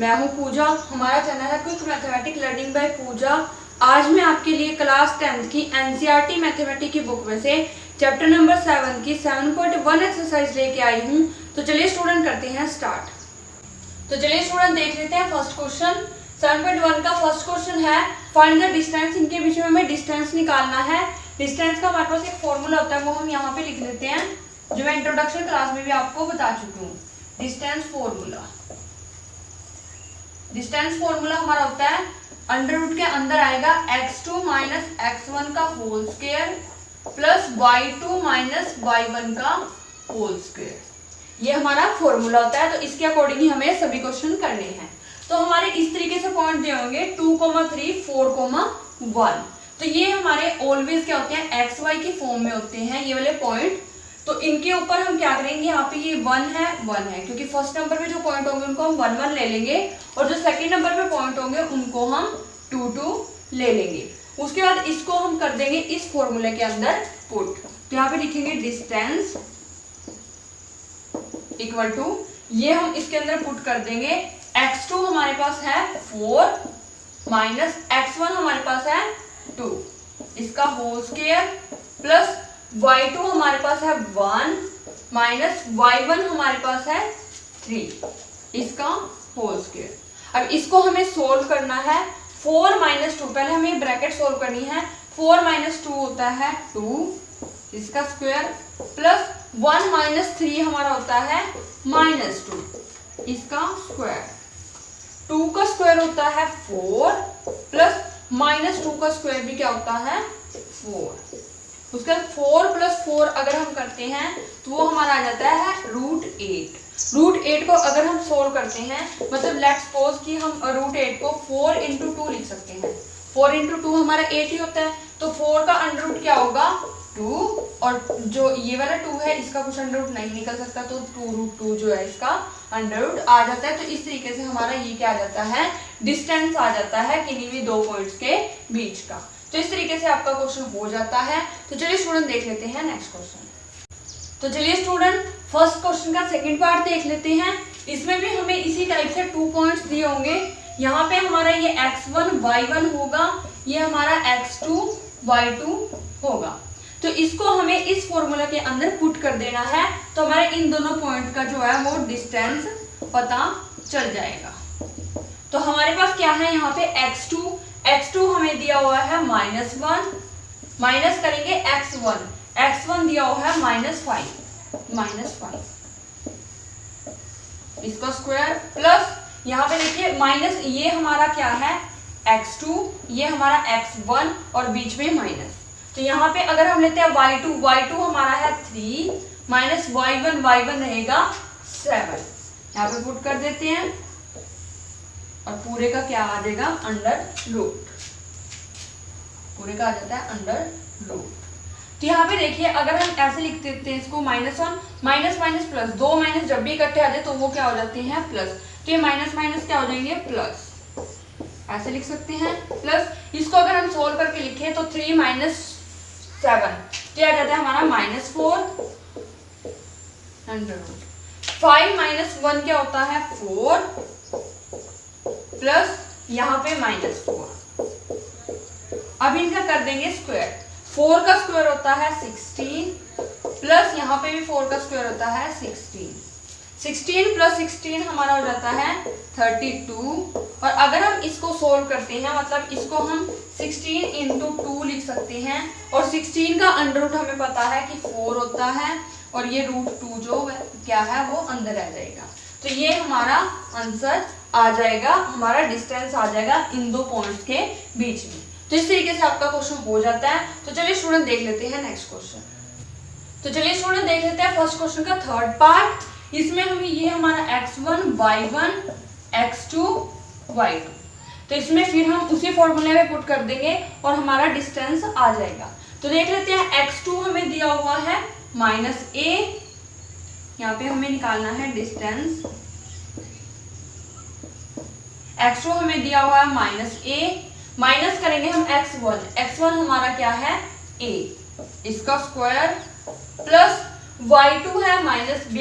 मैं हूं पूजा, हमारा चैनल है क्विक मैथमेटिक लर्निंग बाय पूजा। आज मैं आपके लिए क्लास 10th की एनसीईआरटी मैथमेटिक्स की बुक में से चैप्टर नंबर 7 की 7.1 एक्सरसाइज लेके आई हूं। तो चलिए स्टूडेंट करते हैं स्टार्ट। तो चलिए स्टूडेंट देख लेते हैं फर्स्ट क्वेश्चन। 7.1 का फर्स्ट क्वेश्चन है फाइंड द डिस्टेंस। इनके बीच में हमें डिस्टेंस निकालना है। डिस्टेंस का हमारे पास एक फॉर्मूला होता है, वो हम यहाँ पे लिख लेते हैं, जो मैं इंट्रोडक्शन क्लास में भी आपको बता चुकी हूँ। डिस्टेंस फॉर्मूला हमारा होता है अंडर रूट के अंदर आएगा x2 माइनस x1 का whole square plus y2 minus y1 का होल स्क्वायर। ये हमारा फॉर्मूला होता है। तो इसके अकॉर्डिंग ही हमें सभी क्वेश्चन करने हैं। तो हमारे इस तरीके से पॉइंट दिए होंगे 2, 3, 4, 1। तो ये हमारे ऑलवेज क्या होते हैं, एक्स वाई की फॉर्म में होते हैं ये वाले पॉइंट। तो इनके ऊपर हम क्या करेंगे, यहाँ पे ये 1 है क्योंकि फर्स्ट नंबर पे जो पॉइंट होंगे उनको हम 1, 1 ले लेंगे, और जो सेकंड नंबर पे पॉइंट होंगे उनको हम 2, 2 ले लेंगे। उसके बाद इसको हम कर देंगे इस फॉर्मूले के अंदर पुट। तो यहाँ पे लिखेंगे डिस्टेंस इक्वल टू, ये हम इसके अंदर पुट कर देंगे, x2 हमारे पास है 4 माइनस x1 हमारे पास है 2, इसका होल स्क्वायर प्लस y2 हमारे पास है 1 माइनस y1 हमारे पास है 3, इसका होल स्क्वायर। अब इसको हमें सोल्व करना है। 4 माइनस 2, पहले हमें ब्रैकेट सोल्व करनी है। 4 माइनस 2 होता है 2, इसका स्क्वायर प्लस 1 माइनस 3 हमारा होता है माइनस 2, इसका स्क्वायर। 2 का स्क्वायर होता है 4 प्लस माइनस 2 का स्क्वायर भी क्या होता है 4। उसके बाद 4 प्लस 4 अगर हम करते हैं तो वो हमारा आ जाता है √8। √8 को अगर हम सोल्व करते हैं, मतलब लेट्स सपोज कि हम √8 को 4 into 2 लिख सकते हैं। 4 into 2 हमारा 8 ही होता है। तो 4 का अंडर रूट क्या होगा 2, और जो ये वाला 2 है इसका कुछ अंडर रूट नहीं निकल सकता, तो 2√2 जो है इसका अंडर रूट आ जाता है। तो इस तरीके से हमारा ये क्या आ जाता है, डिस्टेंस आ जाता है किन्हीं भी दो पॉइंट्स के बीच का। तो इस तरीके से आपका क्वेश्चन हो जाता है। तो चलिए स्टूडेंट देख लेते हैं नेक्स्ट क्वेश्चन। तो चलिए स्टूडेंट फर्स्ट क्वेश्चन का सेकंड पार्ट देख लेते हैं। इसमें भी हमें इसी टाइप से 2 पॉइंट्स दिए होंगे। यहाँ पे हमारा ये x1 y1 होगा, ये हमारा x2 y2 होगा। तो इसको हमें इस फॉर्मूला के अंदर पुट कर देना है। तो हमारे इन दोनों पॉइंट का जो है वो डिस्टेंस पता चल जाएगा। तो हमारे पास क्या है यहाँ पे x2 हमें दिया हुआ है -1, माइनस करेंगे x1 दिया हुआ है -5, इसका स्क्वायर प्लस यहाँ पे देखिए माइनस, ये हमारा क्या है x2, ये हमारा x1 और बीच में माइनस। तो यहाँ पे अगर हम लेते हैं y2 हमारा है 3 माइनस y1 रहेगा 7, यहाँ पे पुट कर देते हैं और पूरे का क्या आ जाएगा अंडर रूट, पूरे का आ जाता है अंडर रूट। तो यहाँ पे देखिए अगर हम ऐसे लिख देते हैं इसको -1 माइनस प्लस, 2 माइनस जब भी इकट्ठे आ जाए तो वो क्या हो जाते हैं प्लस। तो ये माइनस क्या हो जाएंगे प्लस, ऐसे लिख सकते हैं प्लस। इसको अगर हम सोल्व करके लिखें तो 3 माइनस 7 क्या आ जाता है हमारा -4 अंडर रूट। 5 माइनस 1 क्या होता है 4 प्लस यहाँ पे -4। अब इनका कर देंगे स्क्वायर। 4 का स्क्वायर होता है 16 प्लस यहाँ पे भी 4 का स्क्वायर होता है 16 प्लस 16 हमारा हो जाता है 32। और अगर हम इसको सोल्व करते हैं, मतलब इसको हम 16 into 2 लिख सकते हैं, और 16 का अंडर रूट हमें पता है कि 4 होता है, और ये √2 जो क्या है वो अंदर आ जाएगा। तो ये हमारा आंसर आ जाएगा, हमारा डिस्टेंस आ जाएगा इन दो पॉइंट्स के बीच में। तो इस तरीके से आपका क्वेश्चन हो जाता है। तो चलिए स्टूडेंट देख लेते हैं नेक्स्ट क्वेश्चन। तो चलिए स्टूडेंट देख लेते हैं फर्स्ट क्वेश्चन का थर्ड पार्ट। इसमें हमें ये हमारा x1 y1 x2 y2, तो इसमें फिर हम उसी फॉर्मूले में पुट कर देंगे और हमारा डिस्टेंस आ जाएगा। तो देख लेते हैं x2 हमें दिया हुआ है -a, यहाँ पे हमें निकालना है डिस्टेंस। x2 हमें दिया हुआ है -a, माइनस करेंगे हम x1 हमारा क्या है a, इसका स्क्वायर प्लस y2 है -b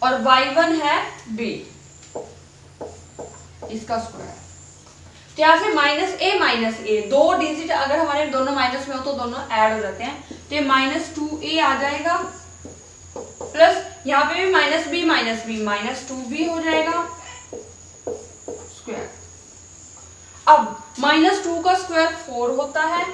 और y1 है b, इसका स्क्वायर। तो यहाँ से -a दो डिजिट अगर हमारे दोनों माइनस में हो तो दोनों ऐड हो जाते हैं, तो ये -2a आ जाएगा, प्लस यहाँ पे भी -b -2b हो जाएगा स्क्वायर। अब -2 का स्क्वायर 4 होता है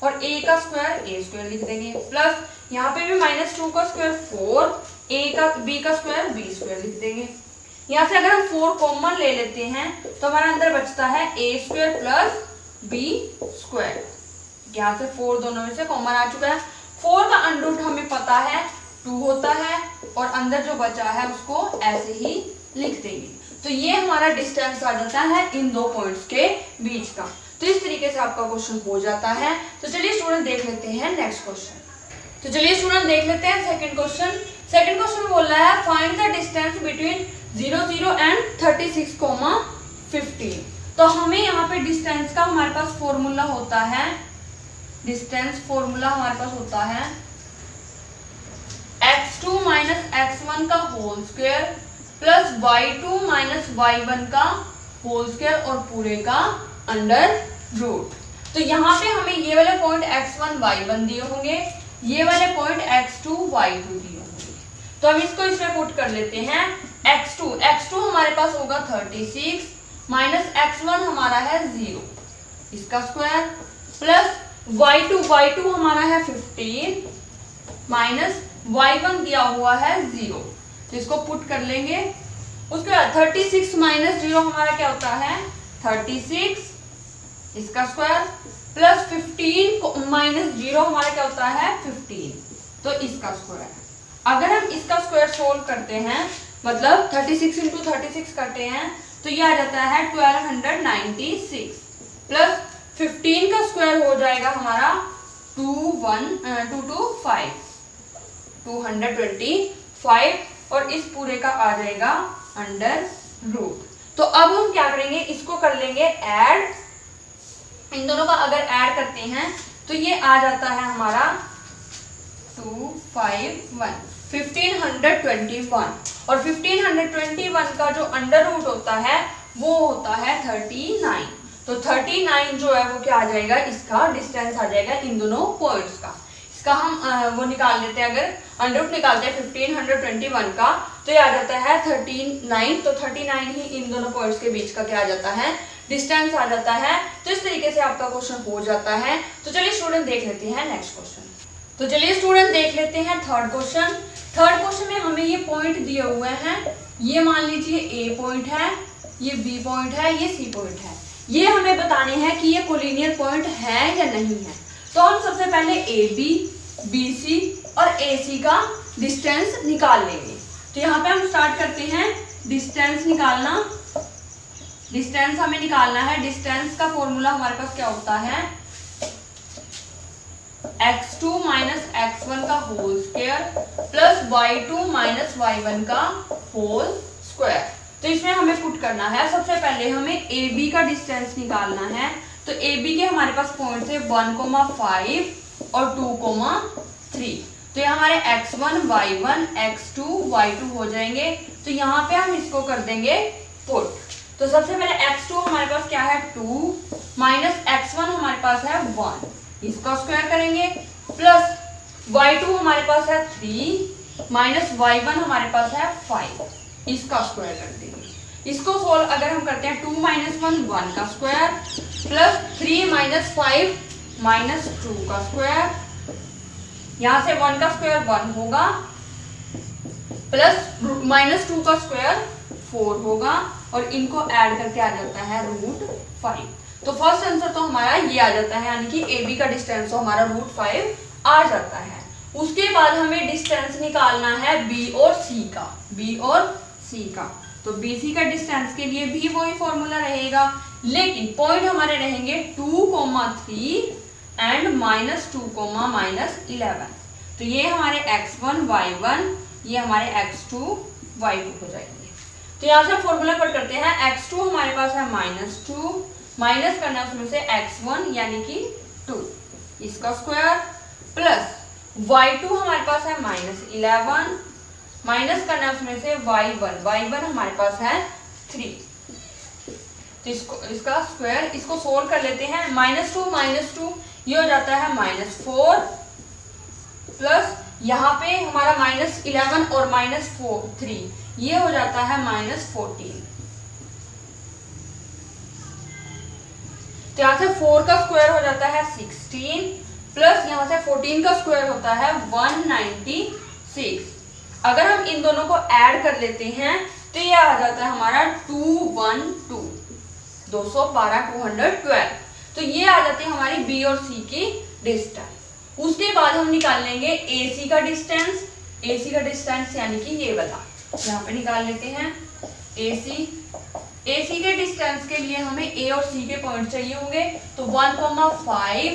और a का स्क्वायर लिख देंगे, प्लस यहाँ पे भी -2 का स्क्वायर 4, b का स्क्वायर b² लिख देंगे। यहाँ से अगर हम 4 कॉमन ले लेते हैं तो हमारे अंदर बचता है a² प्लस b²। यहाँ से 4 दोनों में से कॉमन आ चुका है। 4 का अंडर हमें पता है 2 होता है और अंदर जो बचा है उसको ऐसे ही लिख देंगे। तो ये हमारा डिस्टेंस आ जाता है इन दो पॉइंट्स के बीच का। तो इस तरीके से आपका क्वेश्चन हो जाता है। तो चलिए स्टूडेंट देख लेते हैं नेक्स्ट क्वेश्चन। तो चलिए स्टूडेंट देख लेते हैं सेकंड क्वेश्चन। सेकंड क्वेश्चन में बोल रहा है find the distance between 0 0 and 36, 15। तो हमें यहाँ पे डिस्टेंस का हमारे पास फॉर्मूला होता है, डिस्टेंस फॉर्मूला हमारे पास होता है x2 माइनस x1 का whole square plus y2 minus y1 का होल स्क्वायर और पूरे का अंडर रूट। तो यहाँ पे हमें ये वाले पॉइंट x1 y1 दिए होंगे, ये वाले पॉइंट x2 y2 दिए होंगे। तो हम इसको इसमें पुट कर लेते हैं। x2 हमारे पास होगा 36 माइनस x1 हमारा है 0, इसका स्क्वायर, प्लस y2 हमारा है 15 माइनस y1 दिया हुआ है 0। तो इसको पुट कर लेंगे। उसके बाद 36 माइनस 0 हमारा क्या होता है 36, इसका स्क्वायर, प्लस 15 माइनस 0 हमारा क्या होता है 15, तो इसका स्क्वायर। अगर हम इसका स्क्वायर सोल्व करते हैं, मतलब 36 इंटू 36 करते हैं, तो ये आ जाता है 1296, प्लस 15 का स्क्वायर हो जाएगा हमारा 225 और इस पूरे का आ जाएगा अंडर रूट। तो अब हम क्या करेंगे, इसको कर लेंगे ऐड। इन दोनों का अगर ऐड करते हैं तो ये आ जाता है हमारा 1521 और 1521 का जो अंडर रूट होता है वो होता है 39। तो 39 जो है वो क्या आ जाएगा, इसका डिस्टेंस आ जाएगा इन दोनों पॉइंट्स का। इसका हम वो निकाल लेते हैं, अगर अंडर रूट निकालते हैं 1521 का तो ये आ जाता है 39। तो 39 ही इन दोनों पॉइंट्स के बीच का क्या आ जाता है, डिस्टेंस आ जाता है। तो इस तरीके से आपका क्वेश्चन हो जाता है। तो चलिए स्टूडेंट देख लेते हैं नेक्स्ट क्वेश्चन। तो चलिए स्टूडेंट देख लेते हैं थर्ड क्वेश्चन। थर्ड क्वेश्चन में हमें ये पॉइंट दिए हुए हैं, ये मान लीजिए ए पॉइंट है, ये बी पॉइंट है, ये सी पॉइंट है। ये हमें बताने हैं कि ये कोलिनियर पॉइंट है या नहीं है। तो हम सबसे पहले ए बी, बी सी और ए सी का डिस्टेंस निकाल लेंगे। तो यहाँ पे हम स्टार्ट करते हैं डिस्टेंस निकालना। डिस्टेंस हमें निकालना है। डिस्टेंस का फॉर्मूला हमारे पास क्या होता है, x2 माइनस x1 का whole square plus y2 minus y1 का होल स्क्वायर। तो इसमें हमें पुट करना है। सबसे पहले हमें AB का डिस्टेंस निकालना है। तो AB के हमारे पास पॉइंट है 1,5 और 2,3। तो ये हमारे x1 y1 x2 y2 हो जाएंगे। तो यहाँ पे हम इसको कर देंगे पुट। तो सबसे पहले x2 हमारे पास क्या है 2 माइनस x1 हमारे पास है 1, इसका स्क्वायर करेंगे, प्लस y2 हमारे पास है 3 माइनस y1 हमारे पास है 5, इसका स्क्वायर कर देंगे। इसको सोल्व अगर हम करते हैं 2 माइनस 1 का स्क्वायर, प्लस 3 माइनस 5 माइनस 2 का स्क्वायर, यहाँ से 1 का स्क्वायर 1 होगा, प्लस माइनस 2 का स्क्वायर 4 होगा और इनको ऐड करके आ जाता है √5। तो फर्स्ट आंसर तो हमारा ये आ जाता है, यानी कि AB का डिस्टेंस तो हमारा √5 आ जाता है। उसके बाद हमें डिस्टेंस निकालना है B और C का। तो BC का डिस्टेंस के लिए भी वही फॉर्मूला रहेगा, लेकिन पॉइंट हमारे रहेंगे 2,3 एंड -2, -11। तो ये हमारे x1 y1, ये हमारे x2 y2 हो जाएंगे। तो यहाँ से फॉर्मूला पुट करते हैं। x2 हमारे पास है -2, माइनस करना उसमें से x1 यानी कि 2, इसका स्क्वायर, प्लस y2 हमारे पास है -11, माइनस करना उसमें से y1 हमारे पास है 3, तो इसका स्क्वायर, इसको सोल्व कर लेते हैं। -2 ये हो जाता है -4 प्लस यहाँ पे हमारा -11 और -3 ये हो जाता है -14। तो यहाँ से 4 का स्क्वायर हो जाता है 16 प्लस यहाँ से 14 का स्क्वायर होता है 196। अगर हम इन दोनों को ऐड कर लेते हैं तो ये आ जाता है हमारा 212। तो ये आ जाती है हमारी बी और सी की डिस्टेंस। उसके बाद हम निकाल लेंगे ए सी का डिस्टेंस। ए सी का डिस्टेंस यानी कि ये वाला यहाँ पे निकाल लेते हैं ए सी के डिस्टेंस के लिए हमें ए और सी के पॉइंट चाहिए होंगे। तो 1,5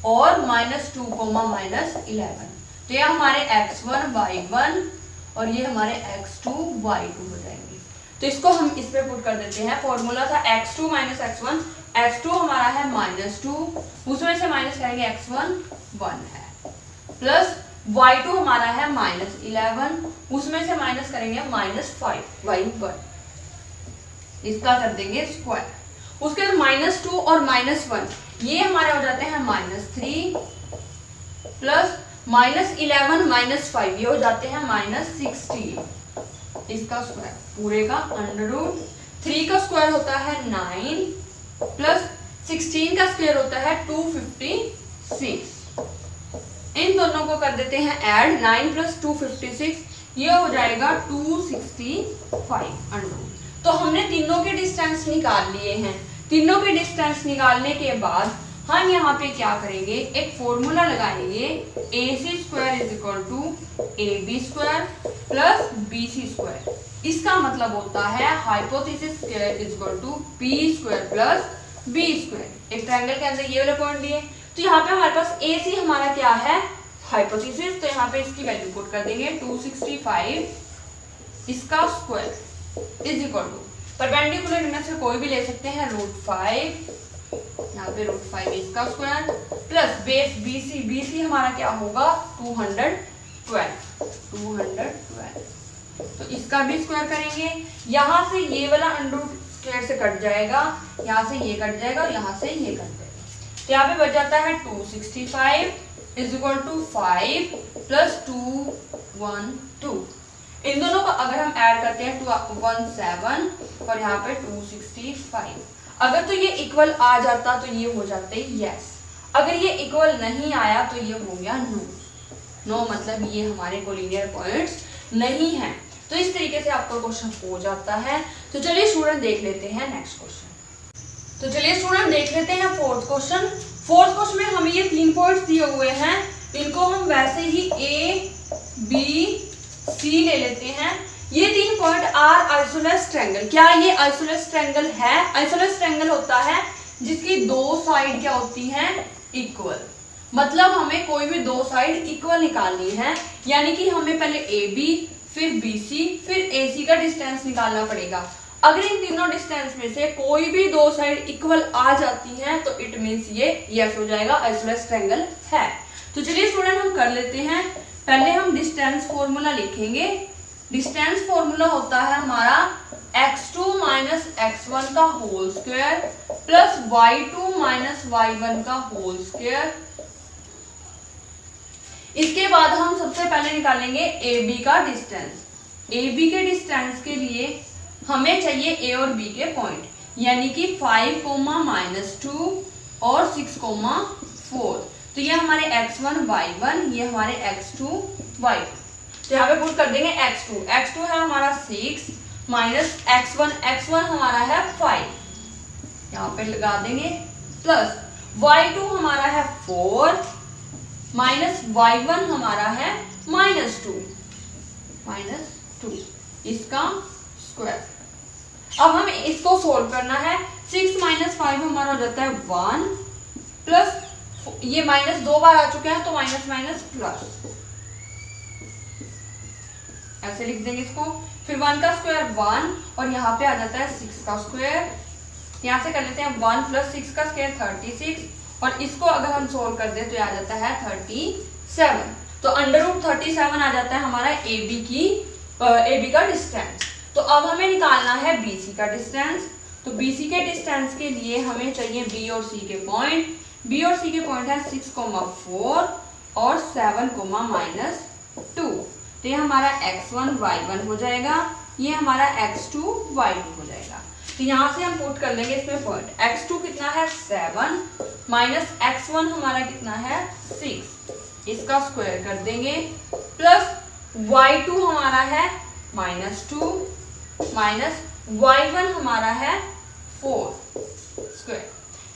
और -2, -11। तो ये हमारे x1 y1 और ये हमारे x2 y2 हो जाएंगे। तो इसको हम इस पे पुट कर देते हैं। फॉर्मूला था x2 - x1। x2 हमारा है -2, उसमें से माइनस करेंगे x1 1 है, प्लस y2 हमारा है -11, उसमें से माइनस करेंगे -5 y1। इसका कर देंगे स्क्वायर। उसके बाद -2 और -1 ये हमारे हो जाते हैं -3 प्लस -11 -5 ये हो जाते हैं -16। इसका स्क्वायर पूरे का √3 का स्क्वायर होता है 9 प्लस 16 का स्क्वायर होता है 256। इन दोनों को कर देते हैं ऐड। 9 + 256 ये हो जाएगा 265 √। तो हमने तीनों के डिस्टेंस निकाल लिए हैं। तीनों के डिस्टेंस निकालने के बाद हम यहाँ पे क्या करेंगे, एक फॉर्मूला लगाएंगे AC² = AB² प्लस BC²। इसका मतलब होता है hypothesis square = P² plus B²। एक ट्रायंगल के अंदर ये वाला पॉइंट लिए, तो यहाँ पे हमारे पास AC हमारा क्या है, हाइपोथेसिस। तो यहाँ पे इसकी वैल्यू पुट कर देंगे 265 इसका स्क्वायर = परपेंडिकुलर इनमें से कोई भी ले सकते हैं √5, यहाँ पे √5 इसका स्क्वायर प्लस बेस BC हमारा क्या होगा 212। तो इसका भी स्क्वायर करेंगे। यहाँ से ये वाला √स्क्वायर से कट जाएगा, यहाँ से ये कट जाएगा और यहाँ से ये कट जाएगा। तो यहाँ पे बच जाता है 265 = 5 + 212। इन दोनों को अगर हम ऐड करते हैं 217 और यहाँ पे 265। अगर तो ये इक्वल आ जाता तो ये हो जाते यस। अगर ये इक्वल नहीं आया तो ये हो गया नो मतलब ये हमारे कोलिनियर पॉइंट्स नहीं हैं। तो इस तरीके से आपका क्वेश्चन हो जाता है। तो चलिए स्टूडेंट देख लेते हैं नेक्स्ट क्वेश्चन। तो चलिए स्टूडेंट देख लेते हैं फोर्थ क्वेश्चन। फोर्थ क्वेश्चन में हमें ये 3 पॉइंट्स दिए हुए हैं, इनको हम वैसे ही A, B, C ले लेते हैं। ये 3 पॉइंट आर आइसोलेस ट्रायंगल। क्या ये आइसोलेस ट्रायंगल है? आइसोलेस ट्रायंगल होता है जिसकी 2 साइड क्या होती हैं, इक्वल। मतलब हमें कोई भी 2 साइड इक्वल निकालनी है, यानी कि हमें पहले AB फिर BC फिर AC का डिस्टेंस निकालना पड़ेगा। अगर इन तीनों डिस्टेंस में से कोई भी 2 साइड इक्वल आ जाती हैं तो इट मींस ये यस हो जाएगा, आइसोलेस ट्रायंगल है। तो चलिए स्टूडेंट हम कर लेते हैं। पहले हम डिस्टेंस फॉर्मूला लिखेंगे। डिस्टेंस फॉर्मूला होता है हमारा x2 - x1 का whole square plus y2 - y1 का होल स्क्वायर। इसके बाद हम सबसे पहले निकालेंगे AB का डिस्टेंस। AB के डिस्टेंस के लिए हमें चाहिए A और B के पॉइंट, यानी कि 5, -2 और 6, 4। तो ये हमारे x1 y1, ये हमारे x2 y2। तो यहाँ पे पुट कर देंगे x2 है हमारा 6 माइनस x1 हमारा है 5, यहाँ पे लगा देंगे प्लस y2 हमारा है 4 माइनस y1 हमारा है -2 इसका स्क्वायर। अब हमें इसको सोल्व करना है। 6 - 5 हमारा हो जाता है 1 प्लस ये माइनस 2 बार आ चुके हैं तो माइनस प्लस ऐसे लिख देंगे इसको। फिर 1 का स्क्वायर 1 और यहाँ पे आ जाता है 6 का स्क्वायर। यहाँ से कर लेते हैं 1 + 6 का स्क्वायर 36 और इसको अगर हम सोल्व कर दें तो आ जाता है 37। तो √37 आ जाता है हमारा AB का डिस्टेंस। तो अब हमें निकालना है BC का डिस्टेंस। तो BC के डिस्टेंस के लिए हमें चाहिए B और C के पॉइंट। B और C के पॉइंट है 6,4 और 7,-2। तो ये हमारा x1 y1 हो जाएगा, ये हमारा x2 y2 हो जाएगा। तो यहाँ से हम पुट कर लेंगे इसमें पॉइंट। x2 कितना है 7 माइनस x1 हमारा कितना है 6, इसका स्क्वायर कर देंगे, प्लस y2 हमारा है -2 माइनस y1 हमारा है 4 स्क्वायर।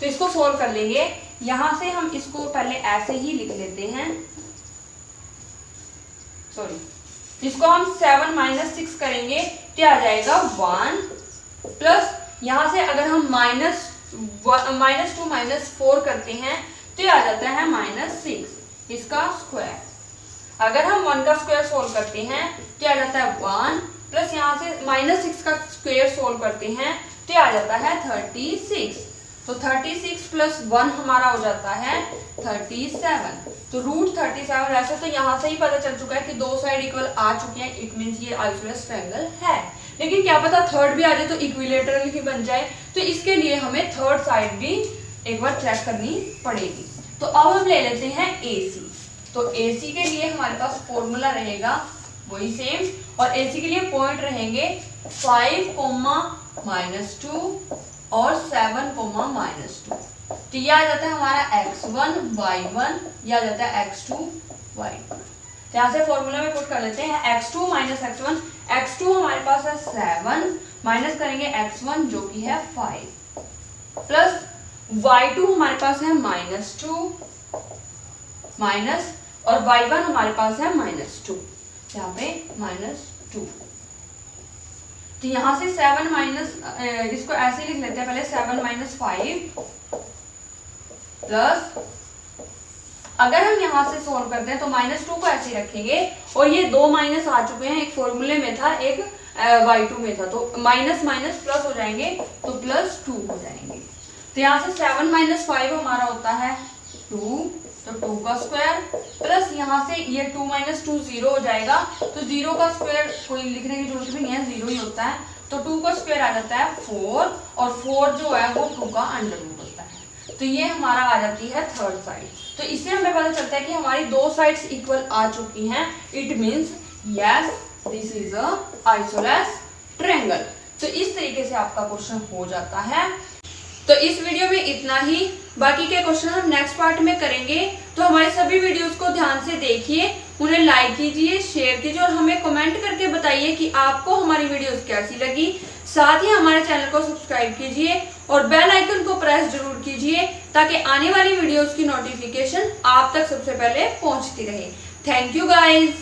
तो इसको सोल्व कर लेंगे। यहां से हम इसको पहले ऐसे ही लिख लेते हैं, सॉरी, इसको हम 7 माइनस 6 करेंगे तो आ जाएगा 1, प्लस यहां से अगर हम -2 माइनस 4 करते हैं तो आ जाता है -6, इसका स्क्वायर। अगर हम 1 का स्क्वायर सोल्व करते हैं तो आ जाता है 1, प्लस यहाँ से -6 का स्क्वायर सोल्व करते हैं तो आ जाता है 36। तो 36 प्लस 1 हमारा हो जाता है 37। तो √37। वैसे तो यहाँ से ही पता चल चुका है कि दो साइड इक्वल आ चुके हैं, इट मींस ये आइसोसेलेस ट्रायंगल है। लेकिन क्या पता थर्ड भी आ जाए तो इक्विलेटरल ही बन जाए, तो इसके लिए हमें थर्ड साइड भी एक बार चेक करनी पड़ेगी। तो अब हम ले लेते हैं AC। तो AC के लिए हमारे पास फॉर्मूला रहेगा वही सेम, और AC के लिए पॉइंट रहेंगे 5, -2 और 7, -2। तो ये आ जाता है हमारा x1 y1, ये आ जाता है x2 y2। तो यहाँ से फॉर्मूला में पुट कर लेते हैं x2 माइनस x1। x2 हमारे पास है 7 माइनस करेंगे x1 जो कि है 5, प्लस y2 हमारे पास है -2 माइनस, और y1 हमारे पास है -2, यहाँ पे -2। तो यहाँ से 7 माइनस, इसको ऐसे लिख लेते हैं पहले, 7 - 5 प्लस, अगर हम यहाँ से सोल्व करते हैं तो -2 को ऐसे रखेंगे, और ये दो माइनस आ चुके हैं, एक फॉर्मूले में था एक y2 में था, तो माइनस माइनस प्लस हो जाएंगे तो +2 हो जाएंगे। तो यहाँ से 7 - 5 हमारा होता है 2, तो 2 का स्क्वायर, प्लस यहाँ से ये 2 - 2 0 हो जाएगा, तो 0 का स्क्वायर कोई लिखने की जरूरत भी नहीं है, 0 ही होता है। तो 2 का स्क्वायर आ जाता है 4, और 4 जो है वो 2 का अंडररूट होता है। तो ये हमारा आ जाती है थर्ड साइड। तो इससे हमें पता चलता है कि हमारी दो साइड्स इक्वल आ चुकी हैं, it means yes this is a isosceles triangle. तो इस तरीके से आपका क्वेश्चन हो जाता है। तो इस वीडियो में इतना ही, बाकी के क्वेश्चन हम नेक्स्ट पार्ट में करेंगे। तो हमारे सभी वीडियोस को ध्यान से देखिए, उन्हें लाइक कीजिए, शेयर कीजिए, और हमें कमेंट करके बताइए कि आपको हमारी वीडियोस कैसी लगी। साथ ही हमारे चैनल को सब्सक्राइब कीजिए और बेल आइकन को प्रेस जरूर कीजिए, ताकि आने वाली वीडियोस की नोटिफिकेशन आप तक सबसे पहले पहुंचती रहे। Thank you guys.